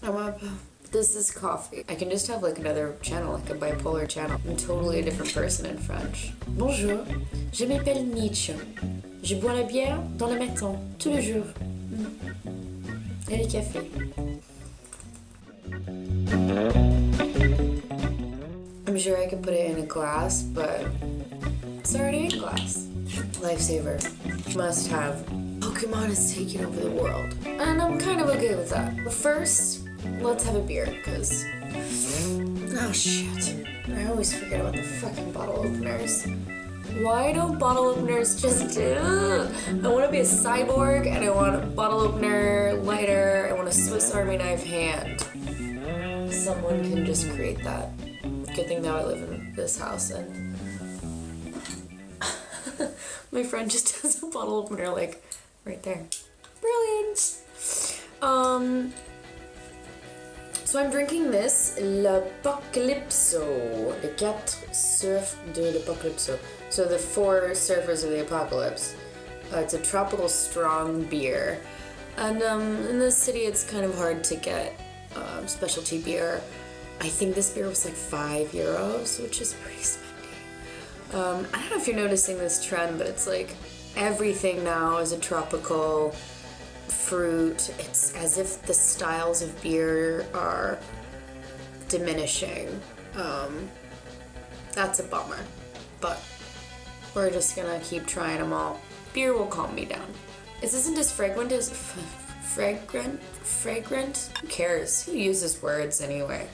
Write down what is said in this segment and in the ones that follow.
I'm up. This is coffee. I can just have like another channel, like a bipolar channel. I'm totally a different person in French. Bonjour, je m'appelle Nitch. Je bois la bière dans le matin, tous les jours. Et le café. I'm sure I could put it in a glass, but it's already in glass. Lifesaver. Must have. Pokemon is taking over the world. And I'm kind of okay with that. But first, let's have a beer, because... Oh shit. I always forget about the fucking bottle openers. Why don't bottle openers just do? I want to be a cyborg, and I want a bottle opener, lighter, I want a Swiss Army knife hand. Someone can just create that. Good thing now I live in this house, and my friend just has a bottle opener, like, right there. Brilliant! So I'm drinking this, l'Apocalypso, les 4 surfs de l'Apocalypso. So the 4 surfers of the apocalypse. It's a tropical strong beer. And in this city it's kind of hard to get specialty beer. I think this beer was like €5, which is pretty spendy. I don't know if you're noticing this trend, but it's like everything now is a tropical fruit. It's as if the styles of beer are diminishing. That's a bummer, but we're just gonna keep trying them all. Beer will calm me down. This isn't as fragrant as fragrant? Who cares? Who uses words anyway?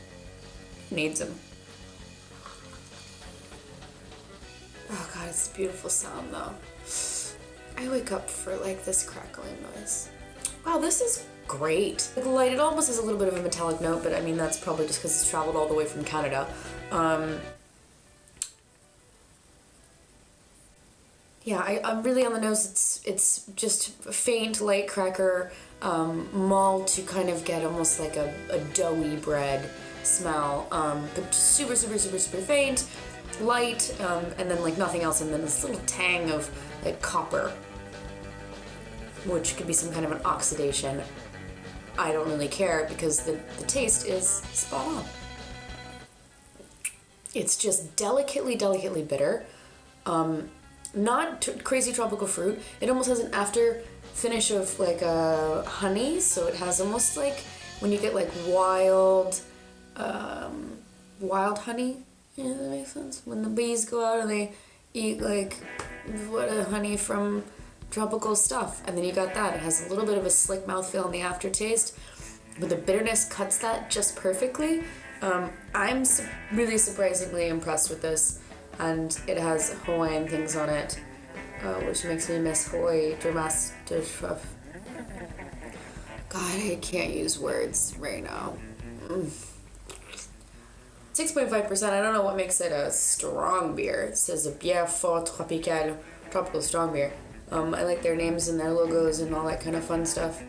Who needs them? Oh god, it's a beautiful sound though. I wake up for like this crackling noise. Wow, this is great. The light, it almost has a little bit of a metallic note, but I mean that's probably just because it's traveled all the way from Canada. Yeah, I'm really on the nose. It's just faint, light cracker, malt to kind of get almost like a doughy bread smell, but just super, super, super, super faint, light, and then like nothing else, and then this little tang of like copper, which could be some kind of an oxidation. I don't really care because the taste is spot on. It's just delicately, delicately bitter. Not crazy tropical fruit. It almost has an after finish of like honey, so it has almost like when you get like wild honey. Yeah, that makes sense. When the bees go out and they eat like honey from tropical stuff, and then you got that. It has a little bit of a slick mouthfeel in the aftertaste, but the bitterness cuts that just perfectly. I'm really surprisingly impressed with this. And it has Hawaiian things on it, which makes me miss Hawaii. God, I can't use words right now. 6.5%, I don't know what makes it a strong beer. It says a bière fort tropicale, tropical strong beer. I like their names and their logos and all that kind of fun stuff.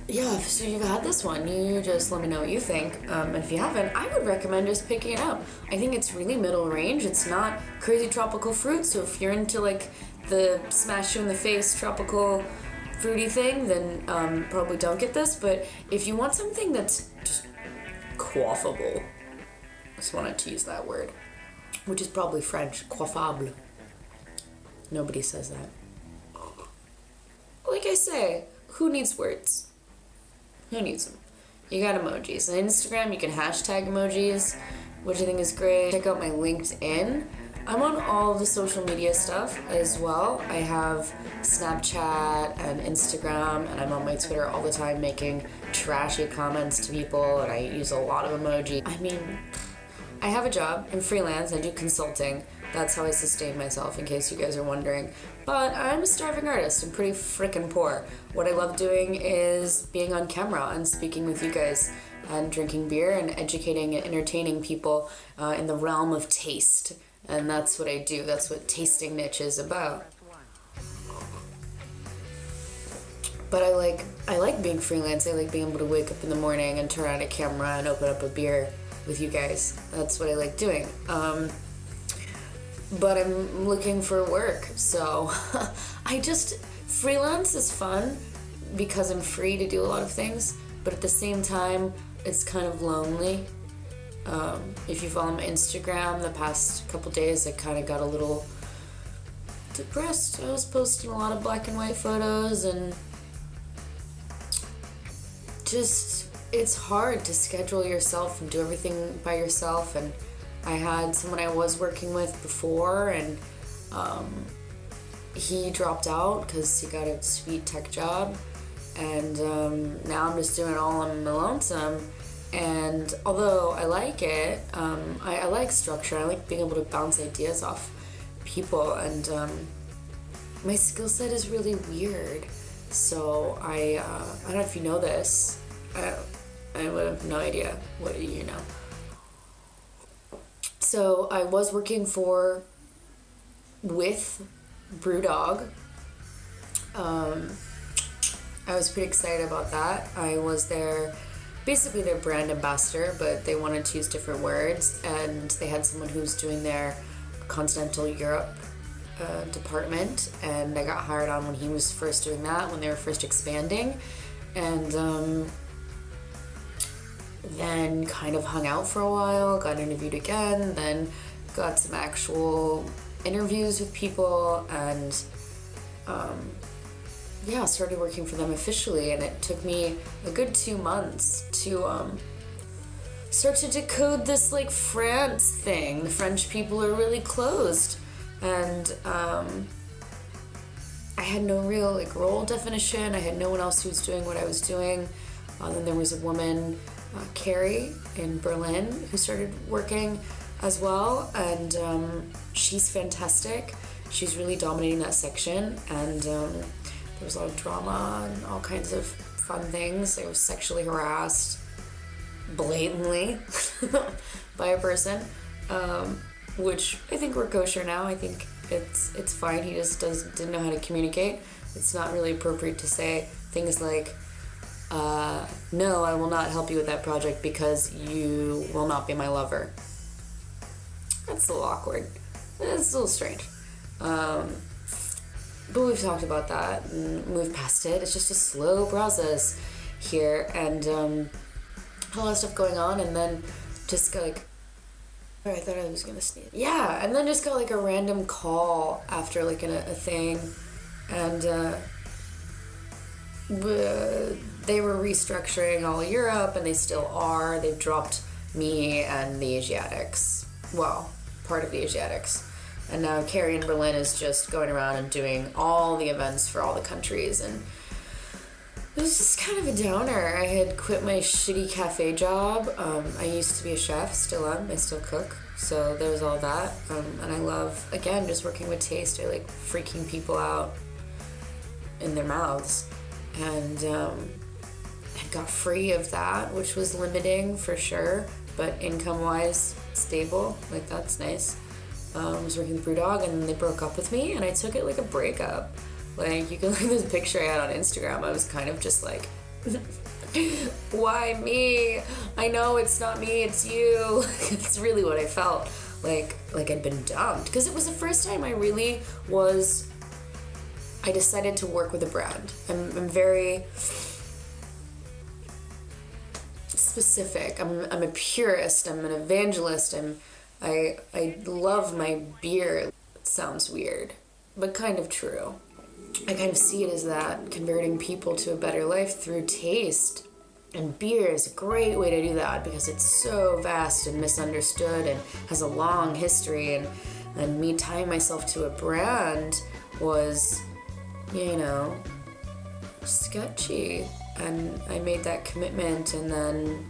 Yeah, so you've had this one, you just let me know what you think. And if you haven't, I would recommend just picking it up. I think it's really middle range. It's not crazy tropical fruit, so if you're into like the smash you in the face tropical fruity thing, then probably don't get this. But if you want something that's just quaffable, I just wanted to use that word, which is probably French, quaffable. Nobody says that. Like I say, who needs words? Who needs them? You got emojis. On Instagram, you can hashtag emojis, which I think is great. Check out my LinkedIn. I'm on all the social media stuff as well. I have Snapchat and Instagram, and I'm on my Twitter all the time making trashy comments to people, and I use a lot of emoji. I mean, I have a job. I'm freelance. I do consulting. That's how I sustain myself, in case you guys are wondering. But I'm a starving artist. I'm pretty freaking poor. What I love doing is being on camera and speaking with you guys and drinking beer and educating and entertaining people in the realm of taste. And that's what I do. That's what tastingnitch is about. But I like being freelance. I like being able to wake up in the morning and turn on a camera and open up a beer with you guys. That's what I like doing. But I'm looking for work, so freelance is fun. because I'm free to do a lot of things, but at the same time, it's kind of lonely. If you follow my Instagram, the past couple days, I kind of got a little depressed. I was posting a lot of black and white photos, and just, it's hard to schedule yourself and do everything by yourself. And I had someone I was working with before, and he dropped out because he got a sweet tech job, and now I'm just doing it all on my lonesome. And although I like it, I like structure. I like being able to bounce ideas off people, and my skill set is really weird. So I don't know if you know this. I would have no idea what you know. So I was working with BrewDog. I was pretty excited about that. I was basically their brand ambassador, but they wanted to use different words, and they had someone who's doing their continental Europe department, and I got hired on when he was first doing that, when they were first expanding, and then kind of hung out for a while, got interviewed again, then got some actual interviews with people, and started working for them officially. And it took me a good 2 months to start to decode this like France thing. The French people are really closed, and I had no real like role definition. I had no one else who was doing what I was doing. Then there was a woman, Carrie in Berlin, who started working as well, and she's fantastic. She's really dominating that section, and there was a lot of drama and all kinds of fun things. I was sexually harassed blatantly by a person, which I think we're kosher now. I think it's fine. He just didn't know how to communicate. It's not really appropriate to say things like, no, I will not help you with that project because you will not be my lover. That's a little awkward. It's a little strange. But we've talked about that and moved past it. It's just a slow process here, and a lot of stuff going on, and then just got like, I thought I was gonna sneeze. Yeah, and then just got like a random call after like a thing, and they were restructuring all of Europe, and they still are. They've dropped me and the Asiatics. Well, part of the Asiatics. And now Carrie in Berlin is just going around and doing all the events for all the countries, and it was just kind of a downer. I had quit my shitty cafe job. I used to be a chef, still am. I still cook, so there was all that. And I love, again, just working with taste. I like freaking people out in their mouths, and I got free of that, which was limiting for sure, but income-wise, stable. Like, that's nice. I was working with BrewDog, and they broke up with me, and I took it like a breakup. Like, you can look at this picture I had on Instagram. I was kind of just like, why me? I know it's not me, it's you. It's really what I felt. Like I'd been dumped. Because it was the first time I decided to work with a brand. I'm very specific. I'm a purist. I'm an evangelist. I love my beer. It sounds weird, but kind of true. I kind of see it as that, converting people to a better life through taste. And beer is a great way to do that because it's so vast and misunderstood and has a long history. And me tying myself to a brand was, sketchy. And I made that commitment and then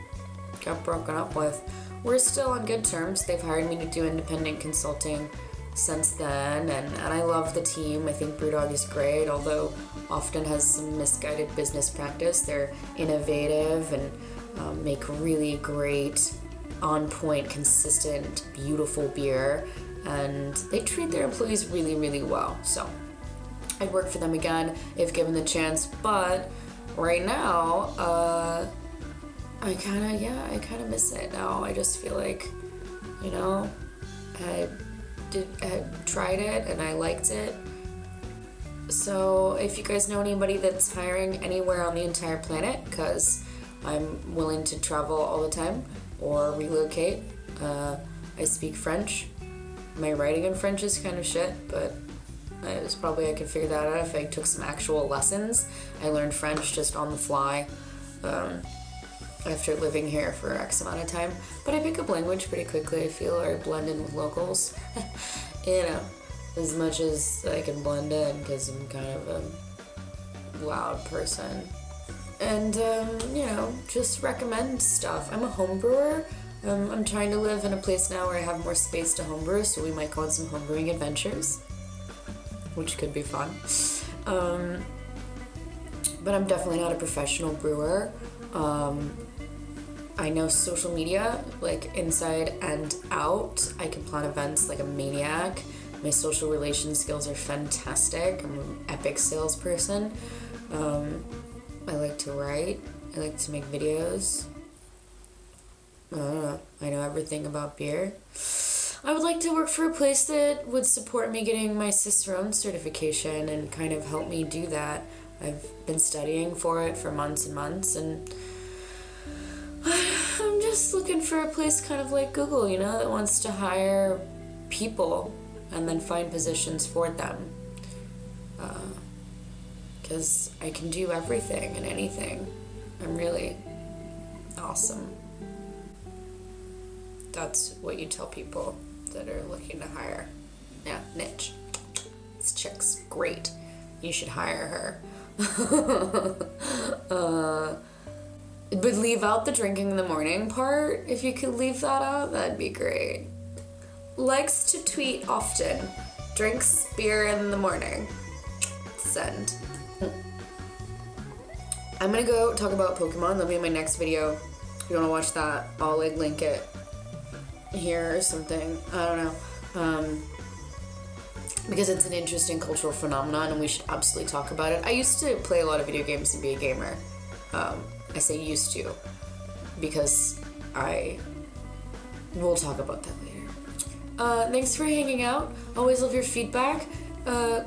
got broken up with. We're still on good terms. They've hired me to do independent consulting since then, and I love the team. I think BrewDog is great, although often has some misguided business practice. They're innovative and make really great, on-point, consistent, beautiful beer, and they treat their employees really, really well. So I'd work for them again if given the chance, but right now, I kind of miss it now. I just feel like, I tried it and I liked it, So if you guys know anybody that's hiring anywhere on the entire planet, because I'm willing to travel all the time or relocate. I speak French. My writing in French is kind of shit, but I could figure that out if I took some actual lessons. I learned French just on the fly after living here for X amount of time. But I pick up language pretty quickly, I feel, or I blend in with locals. You know, as much as I can blend in, because I'm kind of a loud person. And, you know, just recommend stuff. I'm a home brewer. I'm trying to live in a place now where I have more space to homebrew, so we might go on some homebrewing adventures, which could be fun. But I'm definitely not a professional brewer. I know social media, like inside and out. I can plan events like a maniac. My social relations skills are fantastic. I'm an epic salesperson. I like to write. I like to make videos. I don't know. I know everything about beer. I would like to work for a place that would support me getting my Cicerone certification and kind of help me do that. I've been studying for it for months and months, and I'm just looking for a place kind of like Google, you know, that wants to hire people and then find positions for them. Because I can do everything and anything. I'm really awesome. That's what you tell people that are looking to hire. Yeah, Nitch. This chick's great. You should hire her. But leave out the drinking in the morning part. If you could leave that out, that'd be great. Likes to tweet often. Drinks beer in the morning. Send. I'm gonna go talk about Pokemon. That'll be in my next video. If you wanna watch that, I'll like link it here or something. I don't know. Because it's an interesting cultural phenomenon and we should absolutely talk about it. I used to play a lot of video games and be a gamer. I say used to because we'll talk about that later. Thanks for hanging out. Always love your feedback.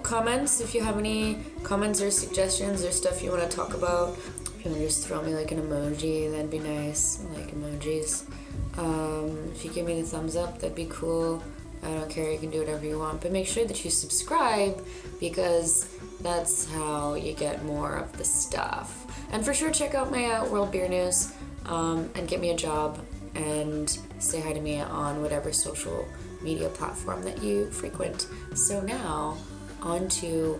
Comments, if you have any comments or suggestions or stuff you want to talk about. If you want to just throw me like an emoji, that'd be nice. I like emojis. If you give me the thumbs up, that'd be cool. I don't care, you can do whatever you want, but make sure that you subscribe because that's how you get more of the stuff. And for sure check out my World Beer News and get me a job and say hi to me on whatever social media platform that you frequent. So now, on to